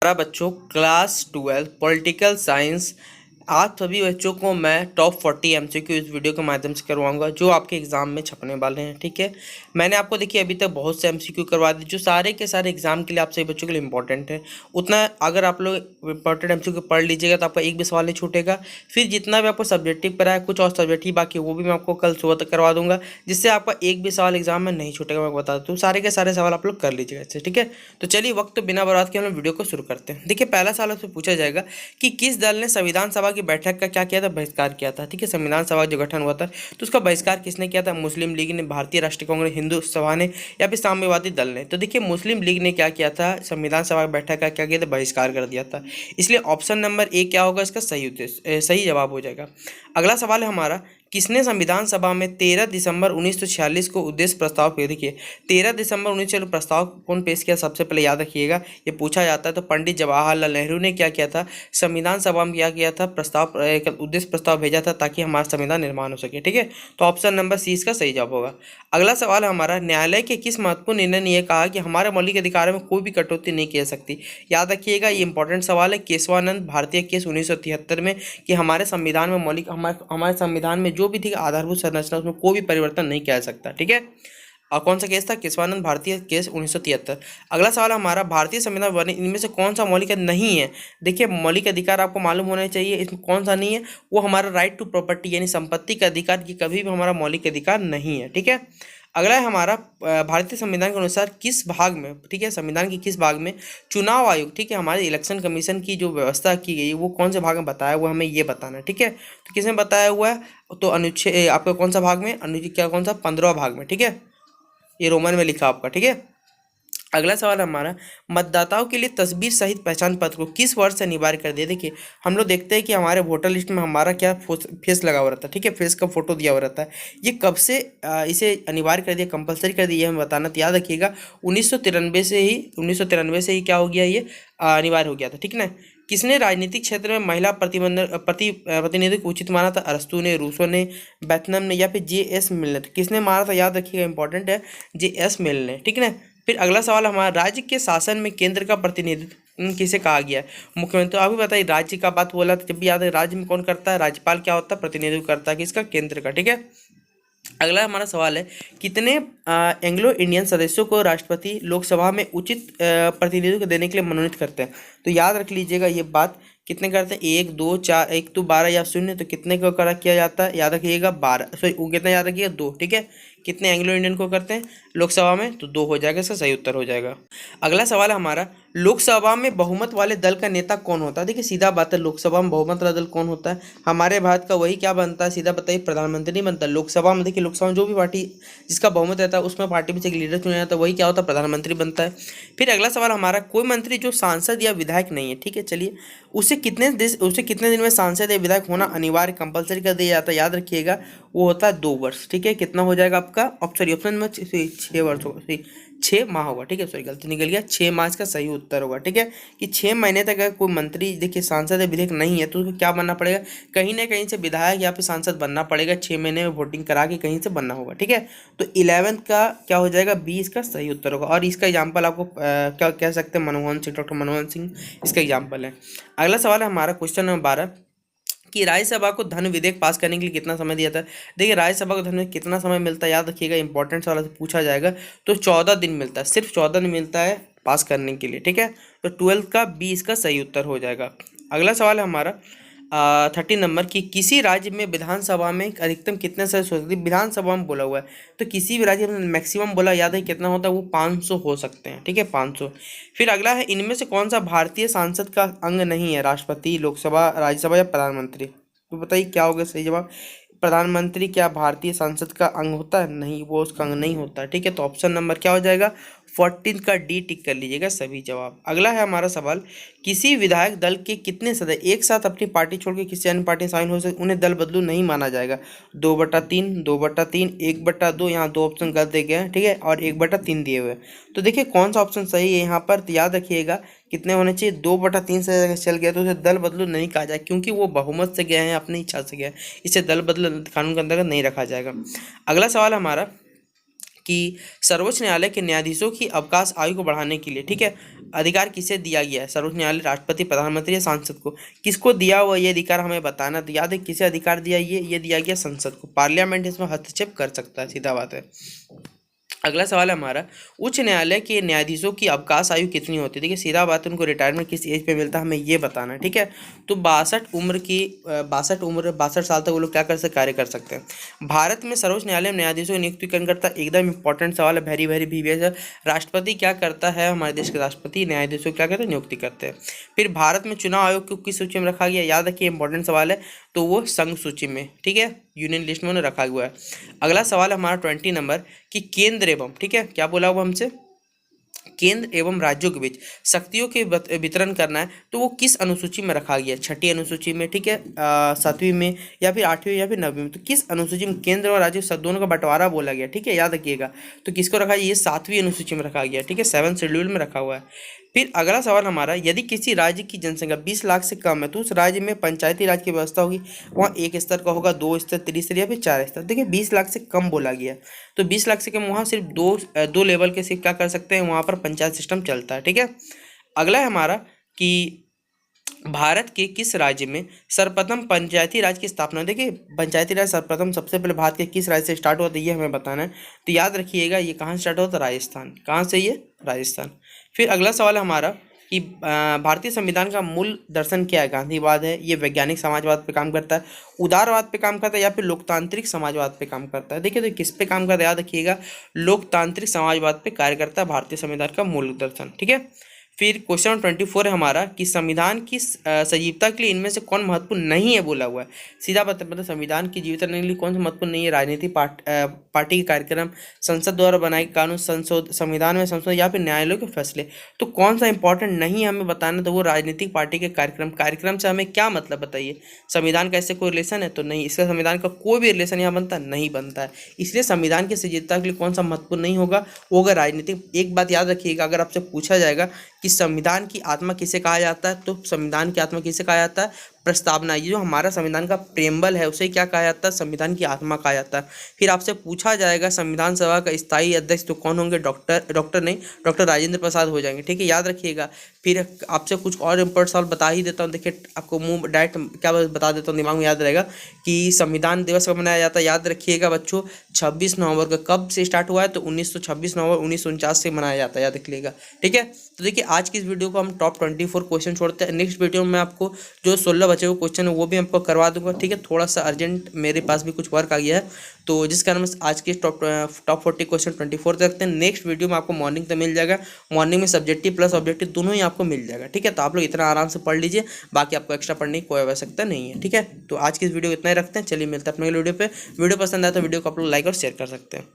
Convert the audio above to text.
हमारा बच्चों class 12 political science. आप सभी बच्चों को मैं टॉप 40 एमसीक्यू इस वीडियो के माध्यम से करवाऊंगा जो आपके एग्जाम में छपने वाले हैं। ठीक है, मैंने आपको देखिए अभी तक बहुत से एमसीक्यू करवा दिए जो सारे के सारे एग्जाम के लिए आप सभी बच्चों के लिए इंपॉर्टेंट है। उतना अगर आप लोग इंपॉर्टेंट एमसीक्यू पढ़ लीजिएगा तो आपका एक भी सवाल नहीं छूटेगा। फिर जितना भी आपको सब्जेक्टिव पर है, कुछ और सब्जेक्टिव बाकी वो भी मैं आपको कल सुबह तक करवा दूंगा, जिससे आपका एक भी सवाल एग्जाम में नहीं छूटेगा। मैं बता दूँ सारे के सारे सवाल आप लोग कर लीजिएगा इससे। ठीक है, तो चलिए वक्त बिना बर्बाद के हम लोग वीडियो को शुरू करते हैं। देखिए पहला सवाल आपसे पूछा जाएगा कि किस दल ने संविधान सभा की बैठक का क्या किया था, बहिष्कार किया था। ठीक है, संविधान सभा जो गठन हुआ था तो उसका बहिष्कार किसने किया था? मुस्लिम लीग ने, भारतीय राष्ट्रीय कांग्रेस, हिंदू सभा ने या फिर साम्यवादी दल ने। तो देखिए मुस्लिम लीग ने क्या किया था, संविधान सभा की बैठक का क्या किया था, बहिष्कार कर दिया था। इसलिए ऑप्शन नंबर ए क्या होगा इसका सही जवाब हो जाएगा। अगला सवाल है हमारा, किसने संविधान सभा में 13 दिसंबर 1946 को उद्देश्य प्रस्ताव पेश किए? 13 दिसंबर 1946 प्रस्ताव कौन पेश किया? सबसे पहले याद रखिएगा, ये पूछा जाता है। तो पंडित जवाहरलाल नेहरू ने क्या किया था, संविधान सभा में क्या किया था, प्रस्ताव उद्देश्य प्रस्ताव भेजा था ताकि हमारा संविधान निर्माण हो सके। ठीक है, तो ऑप्शन नंबर सी इसका सही जवाब होगा। अगला सवाल हमारा, न्यायालय के किस महत्वपूर्ण निर्णय ने यह कहा कि हमारे मौलिक अधिकारों में कोई भी कटौती नहीं की जा सकती? याद रखिएगा, ये इंपॉर्टेंट सवाल है। केशवानंद भारतीय केस 1973 में कि हमारे संविधान में मौलिक हमारे संविधान में जो भी थी आधारभूत संरचना उसमें कोई भी परिवर्तन नहीं किया जा सकता। ठीक है, और कौन सा केस था? केशवानंद भारतीय केस 1973। अगला सवाल हमारा, भारतीय संविधान वर्णित इनमें से कौन सा मौलिक नहीं है? देखिए मौलिक अधिकार आपको मालूम होना चाहिए, इसमें कौन सा नहीं है? वो हमारा राइट टू प्रॉपर्टी यानी संपत्ति का अधिकार की कभी भी हमारा मौलिक अधिकार नहीं है। ठीक है, अगला है हमारा, भारतीय संविधान के अनुसार किस भाग में, ठीक है, संविधान की किस भाग में चुनाव आयोग, ठीक है, हमारे इलेक्शन कमीशन की जो व्यवस्था की गई वो कौन से भाग में बताया हुआ, हमें ये बताना है। ठीक है, तो किसमें बताया हुआ है? तो अनुच्छेद आपका कौन सा भाग में, अनुच्छेद क्या कौन सा 15वां भाग में। ठीक है, ये रोमन में लिखा आपका। ठीक है, अगला सवाल हमारा, मतदाताओं के लिए तस्वीर सहित पहचान पत्र को किस वर्ष से अनिवार्य कर दिया? देखिए हम लोग देखते हैं कि हमारे वोटर लिस्ट में हमारा क्या फेस लगा हुआ रहता है। ठीक है, फेस का फोटो दिया हुआ रहता है। ये कब से इसे अनिवार्य कर दिया, कंपलसरी कर दिया, हमें बताना। तो याद रखिएगा 1993 से ही क्या हो गया, ये अनिवार्य हो गया था। ठीक है ना। किसने राजनीतिक क्षेत्र में महिला प्रतिनिधित्व को उचित माना था? अरस्तु ने, रूसो ने, बेथनम ने या फिर जे.एस. मिल ने? किसने माना था? याद रखिएगा, इंपॉर्टेंट है, जे.एस. मिल ने। ठीक है ना। फिर अगला सवाल हमारा, राज्य के शासन में केंद्र का प्रतिनिधित्व किसे कहा गया है? मुख्यमंत्री। आप भी बताइए, राज्य का बात बोला तो जब भी याद है, राज्य में कौन करता है? राज्यपाल क्या होता है? प्रतिनिधित्व करता है किसका? केंद्र का। ठीक है, अगला हमारा सवाल है, कितने एंग्लो इंडियन सदस्यों को राष्ट्रपति लोकसभा में उचित प्रतिनिधित्व देने के लिए मनोनीत करते हैं? तो याद रख लीजिएगा ये बात, कितने करते हैं? 1 2 4, 1 तो 12 या 0, तो कितने को करा किया जाता है? याद रखिएगा 12, सॉरी वो कितना याद रखिएगा 2। ठीक है, कितने एंग्लो इंडियन को करते हैं लोकसभा में? तो 2 हो जाएगा, इसका सही उत्तर हो जाएगा। अगला सवाल है हमारा, लोकसभा में बहुमत वाले दल का नेता कौन होता है? देखिए सीधा बात है, लोकसभा में बहुमत वाला दल कौन होता है? हमारे भारत का वही क्या बनता है, सीधा बताइए, प्रधानमंत्री बनता है। लोकसभा में देखिए, लोकसभा में जो भी पार्टी जिसका बहुमत रहता है उसमें पार्टी में से एक लीडर चुना जाता है, वही क्या होता है? प्रधानमंत्री बनता है। फिर अगला सवाल हमारा, कोई मंत्री जो सांसद या विधायक नहीं है, ठीक है, चलिए उसे कितने दिन में सांसद या विधायक होना अनिवार्य कंपलसरी कर दिया जाता है? याद रखिएगा, वो होता है 2 वर्ष। ठीक है, कितना हो जाएगा आपका? ऑप्शन में 6 वर्ष होगा, 6 माह होगा। ठीक है, सॉरी गलती निकल गया, 6 माह इसका सही उत्तर होगा। ठीक है, कि 6 महीने तक अगर कोई मंत्री देखिए सांसद या विधायक नहीं है तो उसको क्या बनना पड़ेगा? कहीं ना कहीं से विधायक या फिर सांसद बनना पड़ेगा, 6 महीने में वोटिंग करा के कहीं से बनना होगा। ठीक है, तो 11th का क्या हो जाएगा? बी इसका सही उत्तर होगा। और इसका एग्जाम्पल आपको क्या कह सकते हैं? मनमोहन सिंह, डॉक्टर मनमोहन सिंह इसका एग्जाम्पल है। अगला सवाल है हमारा, क्वेश्चन नंबर 12, कि राज्यसभा को धन विधेयक पास करने के लिए कितना समय दिया था? देखिए राज्यसभा को धन में कितना समय मिलता है, याद रखिएगा, इंपॉर्टेंट सवाल से पूछा जाएगा। तो 14 दिन मिलता है, सिर्फ 14 दिन मिलता है पास करने के लिए। ठीक है, तो 12 का बी इसका सही उत्तर हो जाएगा। अगला सवाल है हमारा 13 नंबर, की किसी राज्य में विधानसभा में अधिकतम कितने सदस्य हो सकते हैं? विधानसभा में बोला हुआ है, तो किसी भी राज्य में मैक्सिमम बोला, याद है कितना होता है? वो 500 हो सकते हैं। ठीक है, 500। फिर अगला है, इनमें से कौन सा भारतीय संसद का अंग नहीं है? राष्ट्रपति, लोकसभा, राज्यसभा या प्रधानमंत्री? तो बताइए क्या होगा सही जवाब? प्रधानमंत्री क्या भारतीय संसद का अंग होता है? नहीं, वो उसका अंग नहीं होता है। ठीक है, तो ऑप्शन नंबर क्या हो जाएगा? 14 का डी टिक कर लीजिएगा सभी जवाब। अगला है हमारा सवाल, किसी विधायक दल के कितने सदस्य एक साथ अपनी पार्टी छोड़ के किसी अन्य पार्टी में शामिल हो सकते? उन्हें दल बदलू नहीं माना जाएगा। 2/3, 2/3, 1/2, यहाँ 2 ऑप्शन गलत दे गए हैं। ठीक है, और 1/3 दिए हुए हैं। तो देखिए कौन सा ऑप्शन सही है यहाँ पर? तो याद रखिएगा कितने होने चाहिए? 2/3 से अगर चल गया तो उसे दल बदलू नहीं कहा जाए, क्योंकि वो बहुमत से गए हैं, अपनी इच्छा से गए हैं, इसे दल बदलू कानून के अंतर्गत नहीं रखा जाएगा। अगला सवाल हमारा, कि सर्वोच्च न्यायालय के न्यायाधीशों की अवकाश आयु को बढ़ाने के लिए, ठीक है, अधिकार किसे दिया गया है? सर्वोच्च न्यायालय, राष्ट्रपति, प्रधानमंत्री या सांसद को? किसको दिया हुआ ये अधिकार हमें बताना। तो याद है किसे अधिकार दिया, ये दिया गया संसद को। पार्लियामेंट इसमें हस्तक्षेप कर सकता है, सीधा बात है। अगला सवाल है हमारा, उच्च न्यायालय के न्यायाधीशों की अवकाश आयु कितनी होती है? देखिए सीधा बात है, उनको रिटायरमेंट किस एज पे मिलता है हमें ये बताना है, ठीक है। तो 62 साल तक वो लोग क्या कर सकते, कार्य कर सकते हैं। भारत में सर्वोच्च न्यायालय में न्यायाधीशों की नियुक्ति कौन करता है? एकदम इंपॉर्टेंट सवाल है, वेरी वेरी प्रीवियस है। राष्ट्रपति क्या करता है? हमारे देश के राष्ट्रपति न्यायाधीशों को क्या करते हैं, नियुक्ति करते हैं। फिर भारत में चुनाव आयोग को किस सूची में रखा गया? याद रखिए इंपॉर्टेंट सवाल है, तो वो संघ सूची में, ठीक है, यूनियन लिस्ट में उन्हें रखा हुआ है। अगला सवाल है हमारा 20 नंबर कि केंद्र एवं, ठीक है, क्या बोला हुआ हमसे, केंद्र एवं राज्यों के बीच शक्तियों के वितरण करना है, तो वो किस अनुसूची में रखा गया? छठी अनुसूची में, ठीक है, 7वीं में, या फिर 8वीं या फिर 9वीं में? तो किस अनुसूची में केंद्र और राज्य सब दोनों का बंटवारा बोला गया, ठीक है, याद रखिएगा। तो किसको रखा गया? ये 7वीं अनुसूची में रखा गया, ठीक है, 7th शेड्यूल में रखा हुआ है। फिर अगला सवाल हमारा, यदि किसी राज्य की जनसंख्या 20 लाख से कम है तो उस राज्य में पंचायती राज की व्यवस्था होगी, वहाँ 1 स्तर का होगा, 2 स्तर, 3 स्तर या फिर 4 स्तर। देखिए 20 लाख से कम बोला गया, तो 20 लाख से कम वहाँ सिर्फ दो लेवल के सिर्फ क्या कर सकते हैं, वहाँ पर पंचायत सिस्टम चलता है, ठीक है। अगला है हमारा कि भारत के किस राज्य में सर्वप्रथम पंचायती राज की स्थापना हुई? देखिए पंचायती राज सर्वप्रथम सबसे पहले भारत के किस राज्य से स्टार्ट हुआ था, ये हमें बताना है। तो याद रखिएगा ये कहाँ से स्टार्ट हुआ था? राजस्थान। कहाँ से? ये राजस्थान। फिर अगला सवाल है हमारा कि भारतीय संविधान का मूल दर्शन क्या है? गांधीवाद है, ये वैज्ञानिक समाजवाद पे काम करता है, उदारवाद पे काम करता है, या फिर लोकतांत्रिक समाजवाद पे काम करता है? देखिए तो किस पे काम करता है, याद रखिएगा लोकतांत्रिक समाजवाद पे कार्य करता है भारतीय संविधान का मूल दर्शन, ठीक है। फिर क्वेश्चन नंबर 24 है हमारा कि संविधान की सजीवता के लिए इनमें से कौन महत्वपूर्ण नहीं है बोला हुआ है? सीधा मतलब संविधान की जीवित रहने के लिए कौन सा महत्वपूर्ण नहीं है? राजनीतिक पार्टी के कार्यक्रम, संसद द्वारा बनाए कानून, संविधान में संशोधन, या फिर न्यायालयों के फैसले। तो कौन सा इंपॉर्टेंट नहीं है हमें बताना, तो वो राजनीतिक पार्टी के कार्यक्रम से हमें क्या मतलब बताइए? संविधान का इससे कोई रिलेशन है? तो नहीं, इसका संविधान का कोई भी रिलेशन यहाँ बनता नहीं बनता है। इसलिए संविधान की सजीवता के लिए कौन सा महत्वपूर्ण नहीं होगा? वो होगा राजनीतिक। एक बात याद रखिएगा, अगर आपसे पूछा जाएगा कि संविधान की आत्मा किसे कहा जाता है, तो संविधान की आत्मा किसे कहा जाता है? प्रस्तावना। ये जो हमारा संविधान का प्रेम्बल है उसे क्या कहा जाता है? संविधान की आत्मा कहा जाता है। फिर आपसे पूछा जाएगा संविधान सभा का स्थायी अध्यक्ष तो कौन होंगे? डॉक्टर राजेंद्र प्रसाद हो जाएंगे, ठीक है, याद रखिएगा। फिर आपसे कुछ और इम्पोर्टेंट सवाल बता ही देता हूँ, देखिए आपको मुंह डायरेक्ट क्या बता देता हूँ, दिमाग में याद रहेगा कि संविधान दिवस कब मनाया जाता है। याद रखिएगा बच्चों 26 नवंबर का। कब से स्टार्ट हुआ है? तो 26 नवंबर 1949 से मनाया जाता है, याद रखिएगा, ठीक है। तो देखिए आज की इस वीडियो को हम टॉप 24 क्वेश्चन छोड़ते हैं। नेक्स्ट वीडियो में मैं आपको जो 16 बचे हुए क्वेश्चन है वो भी आपको करवा दूंगा, ठीक है। थोड़ा सा अर्जेंट मेरे पास भी कुछ वर्क आ गया है, तो जिस कारण आज के टॉप 40 क्वेश्चन 24 तक रखते हैं। नेक्स्ट वीडियो में आपको मॉर्निंग तक मिल जाएगा, मॉर्निंग में सब्जेक्टिव प्लस ऑब्जेक्टिव दोनों ही आपको मिल जाएगा, ठीक है। तो आप लोग इतना आराम से पढ़ लीजिए, बाकी आपको एक्स्ट्रा पढ़ने की कोई आवश्यकता नहीं है, ठीक है। तो आज की इस वीडियो इतना ही रखते हैं, चलिए मिलते हैं अपने वीडियो पे। वीडियो पसंद आया तो वीडियो को आप लोग लाइक और शेयर कर सकते हैं।